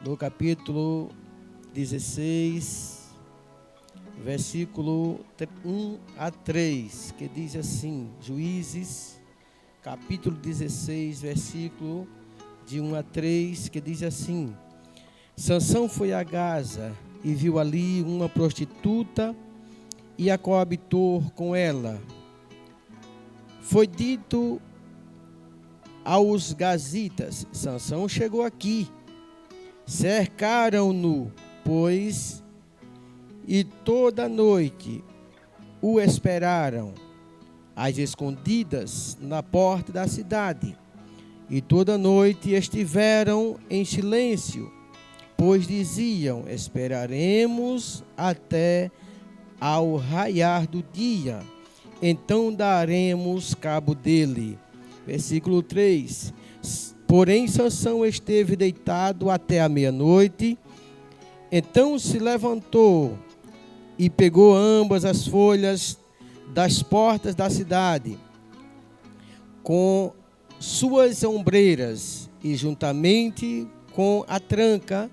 no capítulo 16, versículo 1 a 3, que diz assim, Juízes, capítulo 16, versículo de 1 a 3, que diz assim: Sansão foi a Gaza e viu ali uma prostituta e a coabitou com ela. Foi dito aos gazitas: Sansão chegou aqui. Cercaram-no, pois, e toda noite o esperaram, às escondidas, na porta da cidade. E toda noite estiveram em silêncio, pois diziam: esperaremos até ao raiar do dia, então daremos cabo dele. Versículo 3. Porém, Sansão esteve deitado até a meia-noite. Então se levantou e pegou ambas as folhas das portas da cidade, com suas ombreiras, e juntamente com a tranca,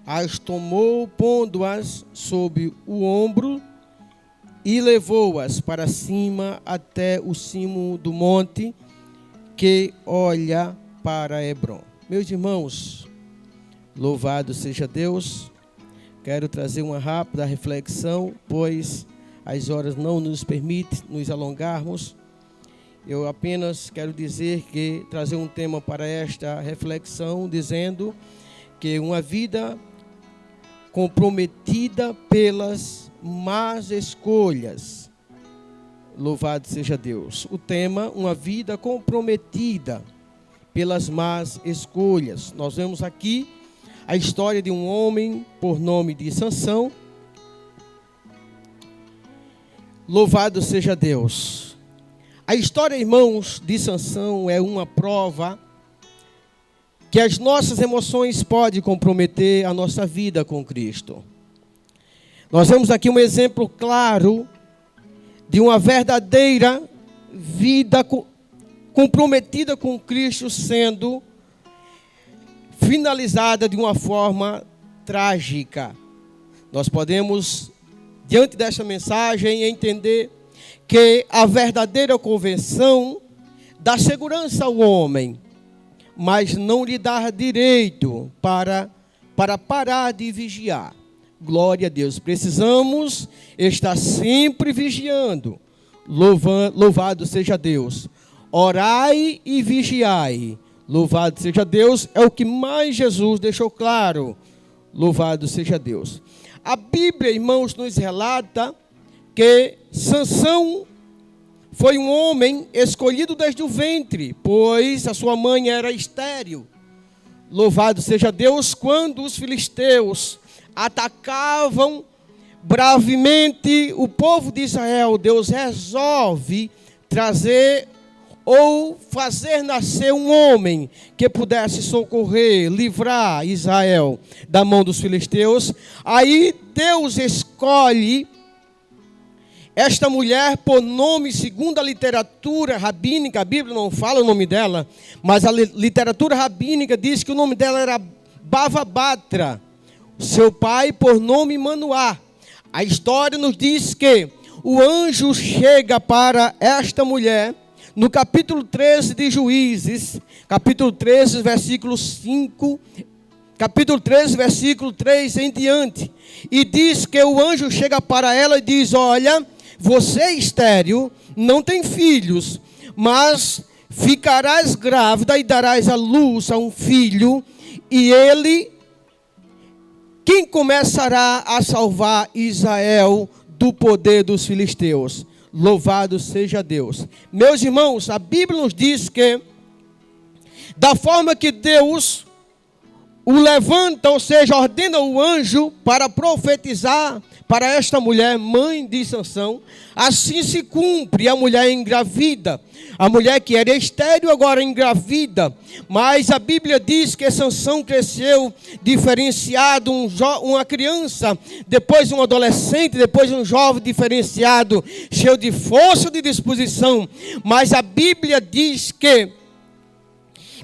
as tomou, pondo-as sob o ombro, e levou-as para cima até o cimo do monte que olha para Hebrom. Meus irmãos, louvado seja Deus. Quero trazer uma rápida reflexão, pois as horas não nos permitem nos alongarmos. Eu apenas quero trazer um tema para esta reflexão, dizendo que uma vida comprometida pelas más escolhas. Louvado seja Deus. O tema, uma vida comprometida pelas más escolhas. Nós vemos aqui a história de um homem por nome de Sansão. Louvado seja Deus. A história, irmãos, de Sansão é uma prova que as nossas emoções podem comprometer a nossa vida com Cristo. Nós vemos aqui um exemplo claro de uma verdadeira vida comprometida com Cristo sendo finalizada de uma forma trágica. Nós podemos, diante desta mensagem, entender que a verdadeira conversão dá segurança ao homem, mas não lhe dá direito para parar de vigiar. Glória a Deus. Precisamos estar sempre vigiando. Louvado seja Deus. Orai e vigiai. Louvado seja Deus. É o que mais Jesus deixou claro. Louvado seja Deus. A Bíblia, irmãos, nos relata que Sansão foi um homem escolhido desde o ventre, pois a sua mãe era estéril. Louvado seja Deus. Quando os filisteus atacavam bravemente o povo de Israel, Deus resolve trazer ou fazer nascer um homem que pudesse socorrer, livrar Israel da mão dos filisteus. Aí Deus escolhe esta mulher por nome, segundo a literatura rabínica. A Bíblia não fala o nome dela, mas a literatura rabínica diz que o nome dela era Bavabatra. Seu pai por nome Manoá. A história nos diz que o anjo chega para esta mulher no capítulo 13 de Juízes, capítulo 13, versículo 5, capítulo 13, versículo 3 em diante, e diz que o anjo chega para ela e diz: olha, você é estéril, não tem filhos, mas ficarás grávida e darás à luz a um filho, e ele quem começará a salvar Israel do poder dos filisteus. Louvado seja Deus. Meus irmãos, a Bíblia nos diz que da forma que Deus o levanta, ou seja, ordena o anjo para profetizar para esta mulher, mãe de Sansão, assim se cumpre. A mulher engravida. A mulher que era estéril agora engravida. Mas a Bíblia diz que Sansão cresceu diferenciado, uma criança, depois um adolescente, depois um jovem diferenciado, cheio de força e de disposição. Mas a Bíblia diz que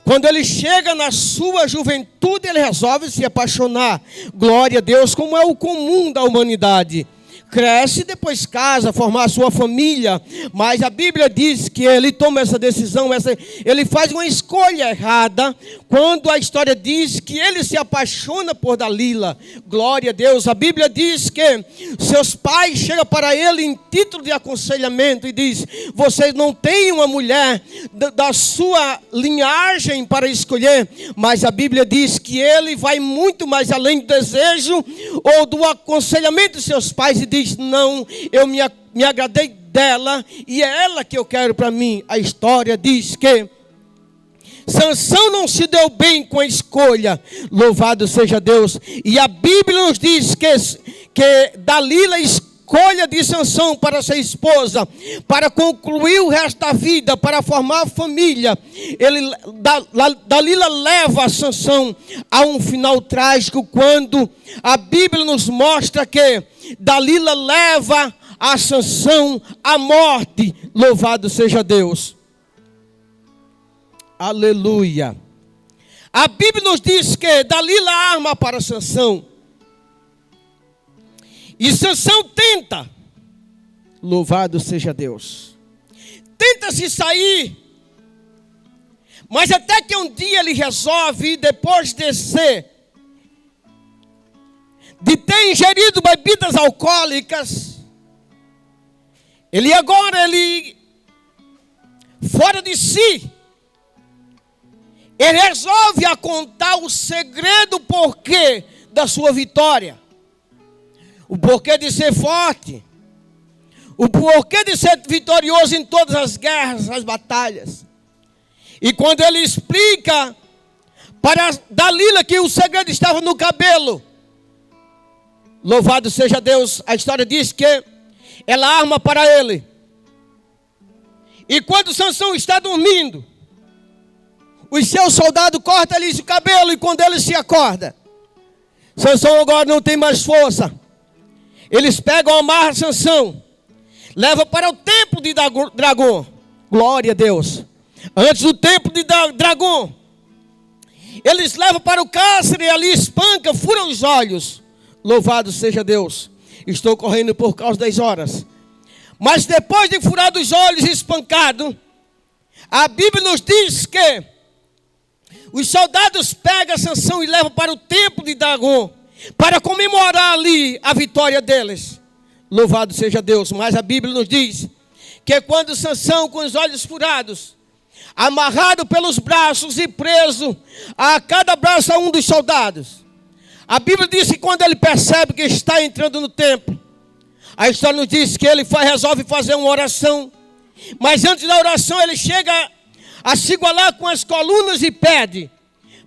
Quando ele chega na sua juventude, ele resolve se apaixonar. Glória a Deus, como é o comum da humanidade. Cresce, depois casa, formar a sua família. Mas a Bíblia diz que ele toma essa decisão, ele faz uma escolha errada, quando a história diz que ele se apaixona por Dalila. Glória a Deus. A Bíblia diz que seus pais chegam para ele em título de aconselhamento e diz: você não tem uma mulher da sua linhagem para escolher. Mas a Bíblia diz que ele vai muito mais além do desejo ou do aconselhamento de seus pais e diz: não, eu me agradei dela e é ela que eu quero para mim. A história diz que Sansão não se deu bem com a escolha, louvado seja Deus. E a Bíblia nos diz que Dalila escolha de Sansão para ser esposa, para concluir o resto da vida, para formar família. Dalila leva Sansão a um final trágico, quando a Bíblia nos mostra que Dalila leva a Sansão à morte. Louvado seja Deus. Aleluia. A Bíblia nos diz que Dalila arma para Sansão. E Sansão tenta. Louvado seja Deus. Tenta se sair. Mas até que um dia ele resolve, depois de ter ingerido bebidas alcoólicas, ele fora de si, ele resolve a contar o segredo, porquê da sua vitória, o porquê de ser forte, o porquê de ser vitorioso em todas as guerras, as batalhas. E quando ele explica para Dalila que o segredo estava no cabelo, louvado seja Deus, a história diz que ela arma para ele. E quando Sansão está dormindo, os seus soldados cortam-lhe o cabelo, e quando ele se acorda, Sansão agora não tem mais força. Eles pegam, amarram Sansão, levam para o templo de Dagon. Glória a Deus. Antes do templo de Dagon, eles levam para o cárcere e ali espancam, furam os olhos. Louvado seja Deus. Estou correndo por causa das horas. Mas depois de furar os olhos e espancado, a Bíblia nos diz que os soldados pegam Sansão e levam para o templo de Dagon, para comemorar ali a vitória deles. Louvado seja Deus. Mas a Bíblia nos diz que quando Sansão, com os olhos furados, amarrado pelos braços e preso a cada braço a um dos soldados, a Bíblia diz que quando ele percebe que está entrando no templo, a história nos diz que ele resolve fazer uma oração. Mas antes da oração ele chega a se igualar com as colunas e pede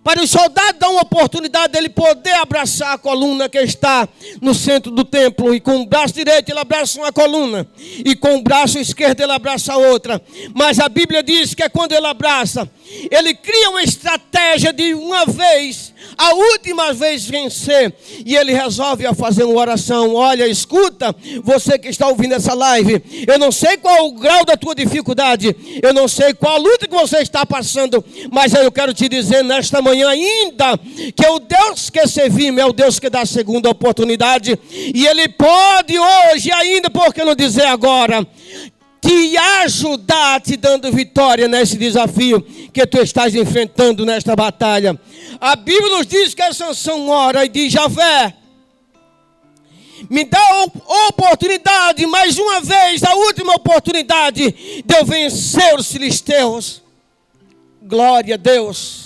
para os soldados dar uma oportunidade dele poder abraçar a coluna que está no centro do templo. E com o braço direito ele abraça uma coluna, e com o braço esquerdo ele abraça a outra. Mas a Bíblia diz que quando ele abraça, ele cria uma estratégia de uma vez, a última vez vencer. E ele resolve a fazer uma oração. Olha, escuta, você que está ouvindo essa live, eu não sei qual o grau da tua dificuldade, eu não sei qual a luta que você está passando, mas eu quero te dizer nesta manhã ainda, que o Deus que servimos é o Deus que dá a segunda oportunidade, e Ele pode hoje ainda, por que não dizer agora, te ajudar, te dando vitória nesse desafio que tu estás enfrentando nesta batalha. A Bíblia nos diz que Sansão ora e diz: Javé, me dá a oportunidade, mais uma vez, a última oportunidade de eu vencer os filisteus. Glória a Deus.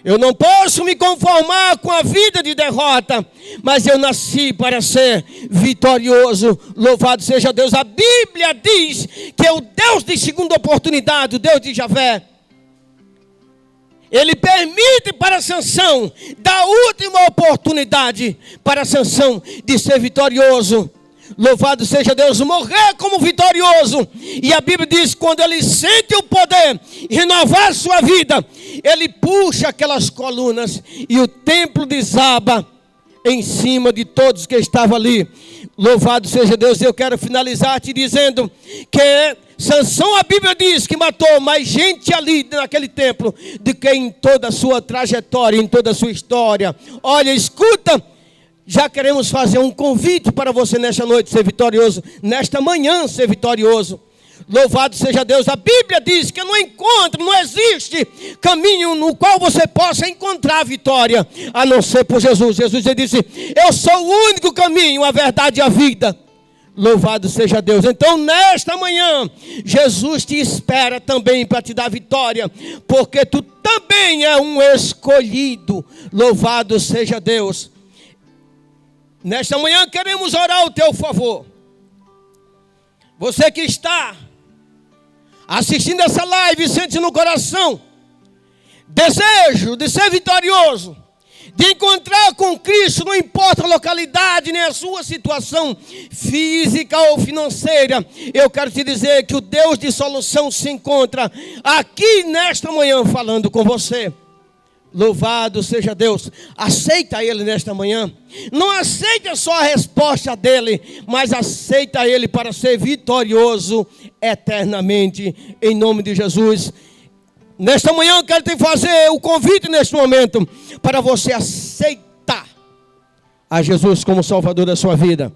Eu não posso me conformar com a vida de derrota, mas eu nasci para ser vitorioso. Louvado seja Deus. A Bíblia diz que é o Deus de segunda oportunidade, o Deus de Javé. Ele permite para Sansão, da última oportunidade para Sansão de ser vitorioso. Louvado seja Deus, morrer como vitorioso. E a Bíblia diz que quando ele sente o poder renovar sua vida, ele puxa aquelas colunas e o templo desaba em cima de todos que estavam ali. Louvado seja Deus. Eu quero finalizar te dizendo que Sansão, a Bíblia diz que matou mais gente ali naquele templo do que em toda a sua trajetória, em toda a sua história. Olha, escuta, já queremos fazer um convite para você nesta noite ser vitorioso, nesta manhã ser vitorioso. Louvado seja Deus. A Bíblia diz que não existe caminho no qual você possa encontrar a vitória, a não ser por Jesus. Jesus disse: eu sou o único caminho, a verdade e a vida. Louvado seja Deus. Então, nesta manhã, Jesus te espera também para te dar vitória, porque tu também é um escolhido. Louvado seja Deus. Nesta manhã queremos orar ao teu favor. Você que está assistindo essa live, sente no coração desejo de ser vitorioso, de encontrar com Cristo, não importa a localidade, nem a sua situação física ou financeira. Eu quero te dizer que o Deus de solução se encontra aqui nesta manhã falando com você. Louvado seja Deus. Aceita Ele nesta manhã. Não aceita só a resposta dEle, mas aceita Ele para ser vitorioso eternamente, em nome de Jesus. Nesta manhã eu quero te fazer o convite neste momento para você aceitar a Jesus como Salvador da sua vida.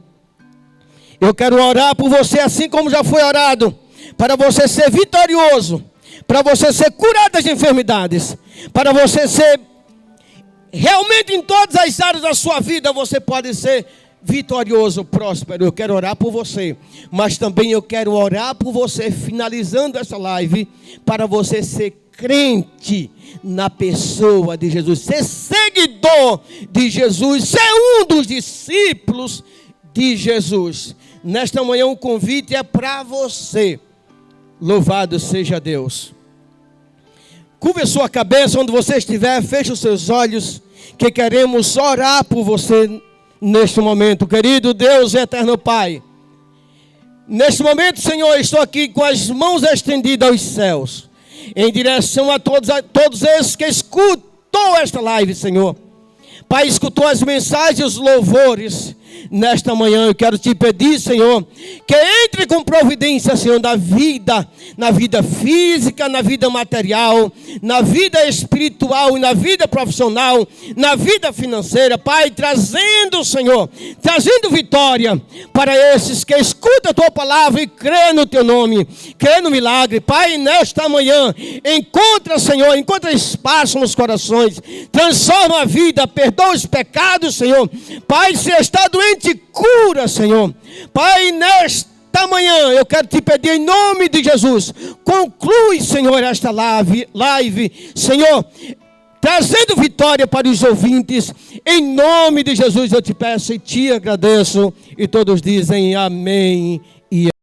Eu quero orar por você assim como já foi orado, para você ser vitorioso, para você ser curado das enfermidades, para você ser realmente em todas as áreas da sua vida, você pode ser vitorioso, próspero. Eu quero orar por você, mas também eu quero orar por você, finalizando essa live, para você ser crente na pessoa de Jesus, ser seguidor de Jesus, ser um dos discípulos de Jesus. Nesta manhã o convite é para você. Louvado seja Deus. Curva a sua cabeça onde você estiver, feche os seus olhos, que queremos orar por você neste momento. Querido Deus e eterno Pai, neste momento, Senhor, estou aqui com as mãos estendidas aos céus, em direção a todos esses que escutou esta live, Senhor. Pai, escutou as mensagens, os louvores. Nesta manhã eu quero te pedir, Senhor, que entre com providência, Senhor, na vida física, na vida material, na vida espiritual e na vida profissional, na vida financeira. Pai, trazendo, Senhor, trazendo vitória para esses que escutam a tua palavra e crê no teu nome, crê no milagre. Pai, nesta manhã, encontra, Senhor, encontra espaço nos corações, transforma a vida, perdoa os pecados, Senhor. Pai, se está doente, cura, Senhor. Pai, nesta manhã eu quero te pedir em nome de Jesus, conclui, Senhor, esta live, Senhor, trazendo vitória para os ouvintes. Em nome de Jesus eu te peço e te agradeço, e todos dizem amém.